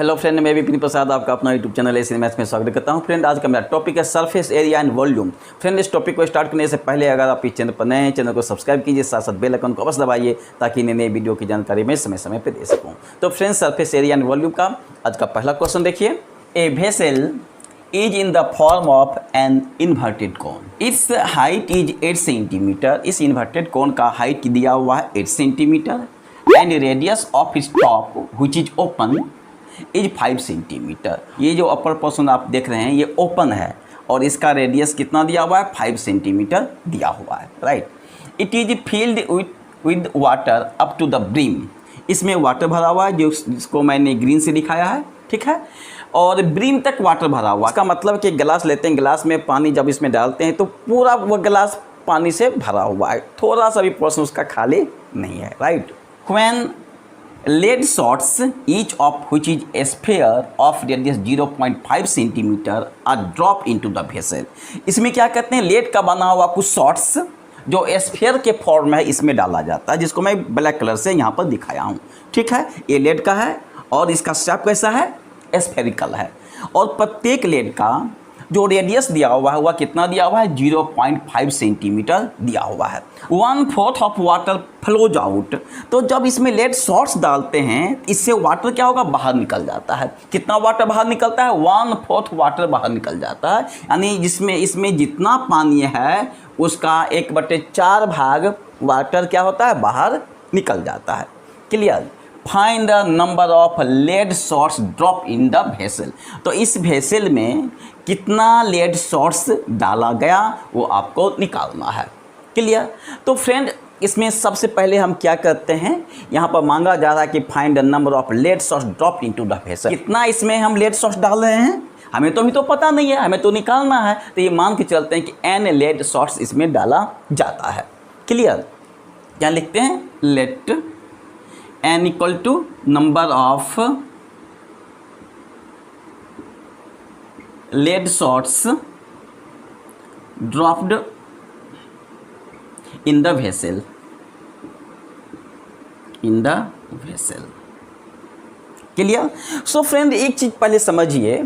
Hello friend, मैं विपिन प्रसाद आपका अपना यूट्यूब चैनल एशियन मैथ्स में स्वागत करता हूं। फ्रेंड, आज का मेरा टॉपिक है surface area and volume. Friend, इस टॉपिक को स्टार्ट करने से पहले अगर आप इस चैनल पर नए हैं, चैनल को सब्सक्राइब कीजिए, साथ साथ बेल आइकन को अवश्य दबाइए ताकि नए वीडियो की जानकारी मैं समय समय पर दे सकूँ। तो friend, surface area and volume का आज का पहला क्वेश्चन देखिए। A vessel is in the form of an inverted cone. Its height is 8 centimetre. इस इन्वर्टेड कोन का हाइट दिया हुआ है 8 सेंटीमीटर एंड रेडियस ऑफ इस top which is open is 5 centimetre. ये जो अपर पोर्शन आप देख रहे हैं ये ओपन है और इसका रेडियस कितना दिया हुआ है 5 सेंटीमीटर दिया हुआ है, right. It is filled with water up to the brim. इसमें वाटर भरा हुआ है जिसको मैंने ग्रीन से दिखाया है, ठीक है, और ब्रिम तक वाटर भरा हुआ। इसका मतलब कि गिलास लेते हैं, गिलास में पानी जब इसमें डालते हैं तो पूरा वो गिलास पानी से भरा हुआ है, थोड़ा सा भी पोर्शन उसका खाली नहीं है, right. When lead shots each of which is a sphere of radius 0.5 centimetre are dropped into the vessel। इसमें क्या कहते हैं, लेड का बना हुआ कुछ शॉट्स जो स्फीयर के फॉर्म है इसमें डाला जाता है, जिसको मैं ब्लैक कलर से यहाँ पर दिखाया हूँ, ठीक है। ये लेड का है और इसका शेप कैसा है, स्फेरिकल है, और प्रत्येक लेड का जो रेडियस दिया हुआ है वह कितना दिया हुआ है 0.5 सेंटीमीटर दिया हुआ है। 1/4 ऑफ वाटर फ्लोज आउट। तो जब इसमें लेड शॉट्स डालते हैं इससे वाटर क्या होगा, बाहर निकल जाता है। कितना वाटर बाहर निकलता है, 1/4 वाटर बाहर निकल जाता है, यानी जिसमें इसमें जितना पानी है उसका 1/4 भाग वाटर क्या होता है, बाहर निकल जाता है। Clear. Find the number of lead shots drop in the vessel. तो इस वेसल में कितना लेड शॉट्स डाला गया वो आपको निकालना है। क्लियर। तो फ्रेंड, इसमें सबसे पहले हम क्या करते हैं, यहाँ पर मांगा जा रहा है कि find the number of lead shots drop into the vessel. कितना इसमें हम लेड शॉट्स डाल रहे हैं, हमें तो अभी तो पता नहीं है, हमें तो निकालना है। तो ये मान के चलते हैं कि n लेड शॉट्स इसमें डाला जाता है। क्लियर। क्या लिखते हैं, let n equal to number of lead shots dropped in the vessel, in the vessel. Clear. So friend, एक चीज़ पहले समझिए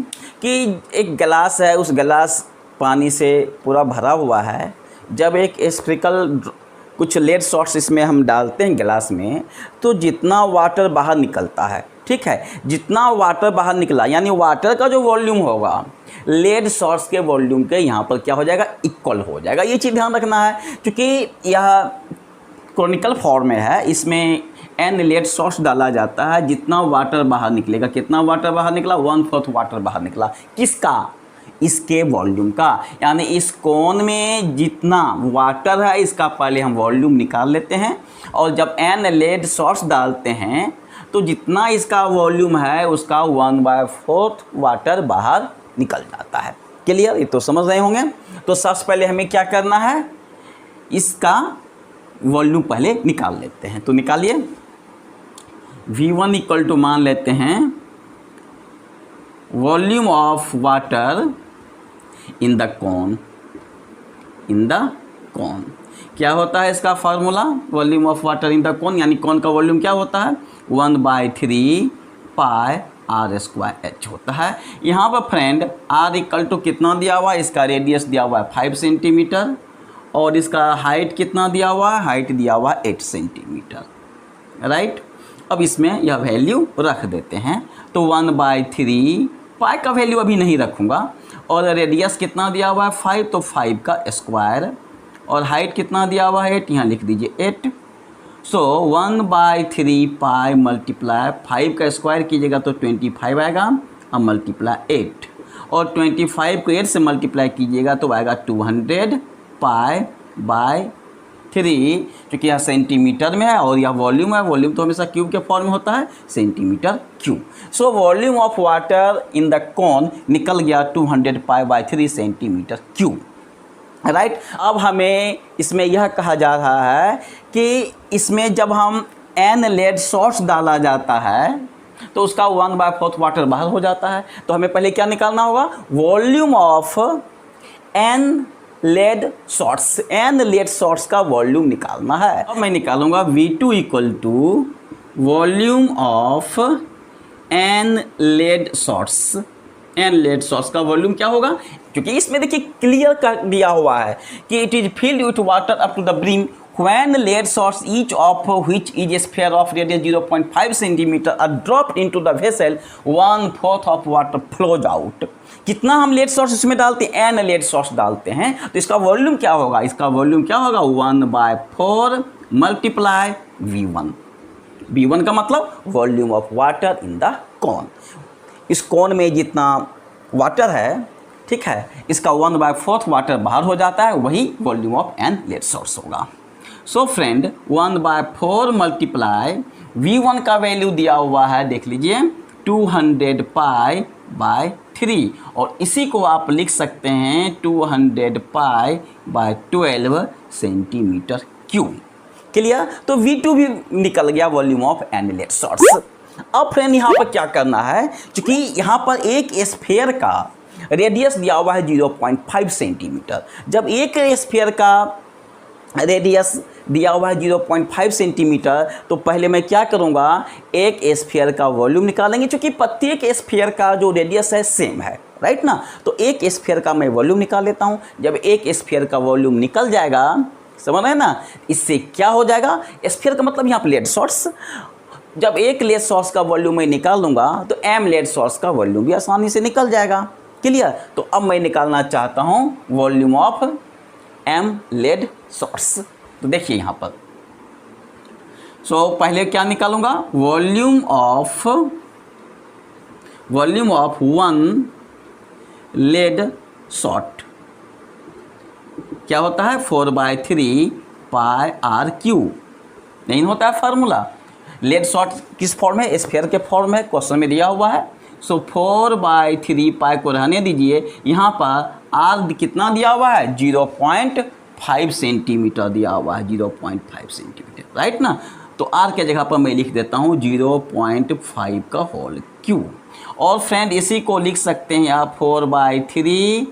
कि एक गिलास है, उस गिलास पानी से पूरा भरा हुआ है। जब एक स्प्रिकल कुछ लेड शॉट्स इसमें हम डालते हैं गिलास में तो जितना वाटर बाहर निकलता है, ठीक है, जितना वाटर बाहर निकला यानी वाटर का जो वॉल्यूम होगा लेड शॉट्स के वॉल्यूम के यहाँ पर क्या हो जाएगा, इक्वल हो जाएगा। ये चीज़ ध्यान रखना है क्योंकि यह कॉनिकल फॉर्म में है, इसमें n लेड शॉट्स डाला जाता है। जितना वाटर बाहर निकलेगा, कितना वाटर बाहर निकला, 1/4 वाटर बाहर निकला। किसका, इसके वॉल्यूम का, यानी इस कोन में जितना वाटर है इसका पहले हम वॉल्यूम निकाल लेते हैं और जब n लेड शॉट्स डालते हैं तो जितना इसका वॉल्यूम है उसका 1/4 वाटर बाहर निकल जाता है। क्लियर। ये तो समझ रहे होंगे। तो सबसे पहले हमें क्या करना है, इसका वॉल्यूम पहले निकाल लेते हैं। तो निकालिए। V1 इक्वल टू मान लेते हैं volume of water in the cone, in the cone. क्या होता है इसका formula, volume of water in the cone, यानी कोन का वॉल्यूम क्या होता है 1/3 पाई r स्क्वायर h होता है। यहाँ पर फ्रेंड r इक्वल टू कितना दिया हुआ है, इसका रेडियस दिया हुआ है 5 सेंटीमीटर और इसका हाइट कितना दिया हुआ है, हाइट दिया हुआ है 8 सेंटीमीटर, राइट। अब इसमें यह वैल्यू रख देते हैं। तो 1/3 पाई का वैल्यू अभी नहीं रखूँगा और रेडियस कितना दिया हुआ है 5, तो 5 का स्क्वायर, और हाइट कितना दिया हुआ है 8, यहाँ लिख दीजिए 8। सो 1/3 पाई मल्टीप्लाई 5 का स्क्वायर कीजिएगा तो 25 आएगा, अब मल्टीप्लाई 8, और 25 को 8 से मल्टीप्लाई कीजिएगा तो आएगा 200 पाई/3, क्योंकि यह सेंटीमीटर में है और यह वॉल्यूम है। वॉल्यूम तो हमेशा क्यूब के फॉर्म में होता है, centimetre cube. So volume of water in the cone निकल गया 200 पाई/3 सेंटीमीटर क्यूब, राइट। अब हमें इसमें यह कहा जा रहा है कि इसमें जब हम n लेड शॉट्स डाला जाता है तो उसका 1/4 वाटर बाहर हो जाता है। तो हमें पहले क्या निकालना होगा, volume of n lead shots, n lead shots का वॉल्यूम निकालना है। अब मैं निकालूंगा V2 equal to volume of n lead shots, n lead shots का वॉल्यूम क्या होगा, क्योंकि इसमें देखिए क्लियर कर दिया हुआ है कि it is filled with water up to the brim when lead shots each of which is a sphere of radius 0.5 centimeter are dropped into the vessel 1/4 of water flows out। कितना हम lead shots इसमें डालते हैं, n lead shots डालते हैं, तो इसका volume क्या होगा, इसका वॉल्यूम क्या होगा 1/4 मल्टीप्लाई V1। V1 का मतलब volume of water in the cone. इस कॉन में जितना वाटर है, ठीक है, इसका 1/4 वाटर बाहर हो जाता है, वही volume of n lead shots होगा। सो फ्रेंड 1/4 मल्टीप्लाई V1 का वैल्यू दिया हुआ है, देख लीजिए 200 π/3, और इसी को आप लिख सकते हैं 200 π/12 सेंटीमीटर क्यूब। क्लियर। तो V2 भी निकल गया volume of n lead shots. अब फ्रेंड यहाँ पर क्या करना है, क्योंकि यहाँ पर एक स्फीयर का रेडियस दिया हुआ है 0.5 सेंटीमीटर। जब एक स्फीयर का रेडियस दिया हुआ है 0.5 सेंटीमीटर, तो पहले मैं क्या करूँगा, एक स्फीयर का वॉल्यूम निकालेंगे, क्योंकि प्रत्येक स्फीयर का जो रेडियस है सेम है, राइट ना। तो एक स्फीयर का मैं वॉल्यूम निकाल लेता हूँ। जब एक स्फीयर का वॉल्यूम निकल जाएगा, समझ रहे हैं ना, इससे क्या हो जाएगा, स्फीयर का मतलब यहाँ पर लेड शॉट्स। जब एक लेड शॉट्स का वॉल्यूम मैं निकाल लूँगा तो m लेड शॉट्स का वॉल्यूम भी आसानी से निकल जाएगा। क्लियर। तो अब मैं निकालना चाहता हूँ volume of m lead shots. तो देखिए यहाँ पर, पहले क्या निकालूंगा, वॉल्यूम ऑफ 1 लेड शॉट क्या होता है 4/3 πr3। नहीं होता है फार्मूला। लेड शॉट किस फॉर्म में, स्फीयर के फॉर्म में क्वेश्चन में दिया हुआ है। 4/3 पाई को रहने दीजिए, यहाँ पर आर कितना दिया हुआ है 0.5 सेंटीमीटर दिया हुआ है, 0.5 सेंटीमीटर, राइट ना। तो आर के जगह पर मैं लिख देता हूँ 0.5 का होल क्यूब। और फ्रेंड इसी को लिख सकते हैं आप 4/3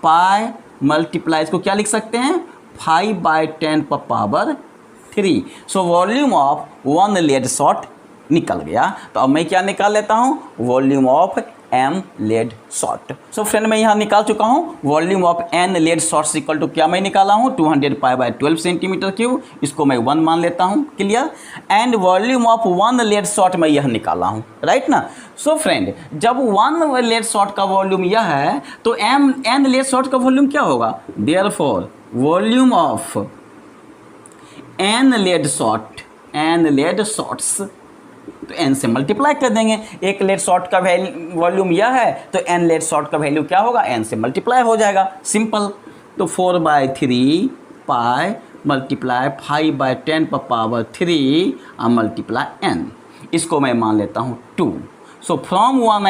पाई मल्टीप्लाई, इसको क्या लिख सकते हैं 5/10⁻3। So volume of 1 lead shot निकल गया। तो अब मैं क्या निकाल लेता हूँ, volume of m lead shot. So friend मैं यहाँ निकाल चुका हूँ volume of n lead shots equal to क्या मैं निकाला हूँ 200 π/12 सेंटीमीटर क्यूब, इसको मैं 1 मान लेता हूँ। Clear. And volume of 1 lead shot मैं यह निकाला हूँ, राइट ना। सो फ्रेंड जब 1 लेड शॉट का वॉल्यूम यह है, तो n लेड शॉट का वॉल्यूम क्या होगा, therefore volume of n lead shots, तो n से मल्टीप्लाई कर देंगे। एक लेड शॉट का वॉल्यूम यह है, तो n लेड शॉट का वैल्यू क्या होगा, n से मल्टीप्लाई हो जाएगा, सिंपल। तो 4/3 पाई मल्टीप्लाई 5/10⁻3 मल्टीप्लाई n, इसको मैं मान लेता हूँ 2। So from 1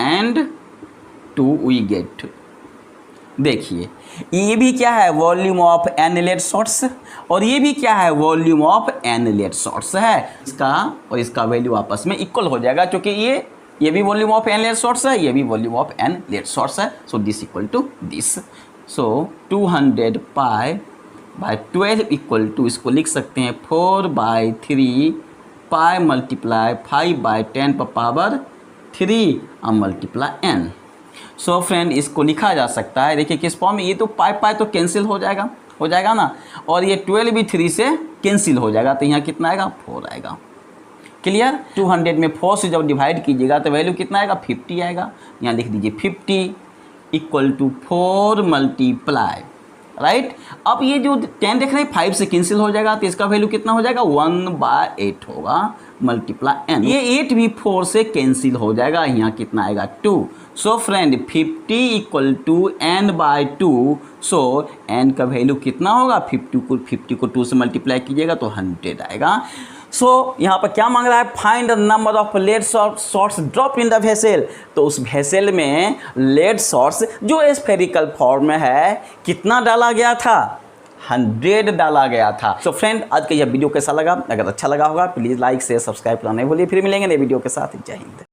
and 2 we get, देखिए ये भी क्या है volume of n lead shots, और ये भी क्या है volume of n lead shots है। इसका और इसका वैल्यू आपस में इक्वल हो जाएगा, क्योंकि ये भी volume of n lead shots है, ये भी volume of n lead shots है। So this equal to this. So 200 π/12 equal to, इसको लिख सकते हैं 4/3 pi multiply 5/10⁻3 multiply n। So friend इसको लिखा जा सकता है, देखिए किस फॉर्म में, ये तो पाई तो कैंसिल हो जाएगा ना, और ये 12 भी 3 से कैंसिल हो जाएगा, तो यहाँ कितना आएगा 4 आएगा। क्लियर। 200 में 4 से जब डिवाइड कीजिएगा तो वैल्यू कितना आएगा 50 आएगा। यहाँ लिख दीजिए 50 इक्वल टू 4 मल्टीप्लाई, राइट। अब ये जो 10 देख रहे हैं 5 से कैंसिल हो जाएगा, तो इसका वैल्यू कितना हो जाएगा 1/8 होगा मल्टीप्लाई n। ये 8 भी 4 से कैंसिल हो जाएगा, यहाँ कितना आएगा 2। So friend 50 equal to n/2। So n का वैल्यू कितना होगा, 50 को 2 से मल्टीप्लाई कीजिएगा तो 100 आएगा। सो यहाँ पर क्या मांग रहा है, find the number of lead shots drop in the vessel. तो उस वेसल में लेड शॉट्स जो स्फेरिकल फॉर्म में है कितना डाला गया था, 100 डाला गया था। सो फ्रेंड आज का यह वीडियो कैसा लगा, अगर अच्छा लगा होगा प्लीज़ लाइक शेयर सब्सक्राइब करना नहीं भूलिए। फिर मिलेंगे नए वीडियो के साथ। जय हिंद।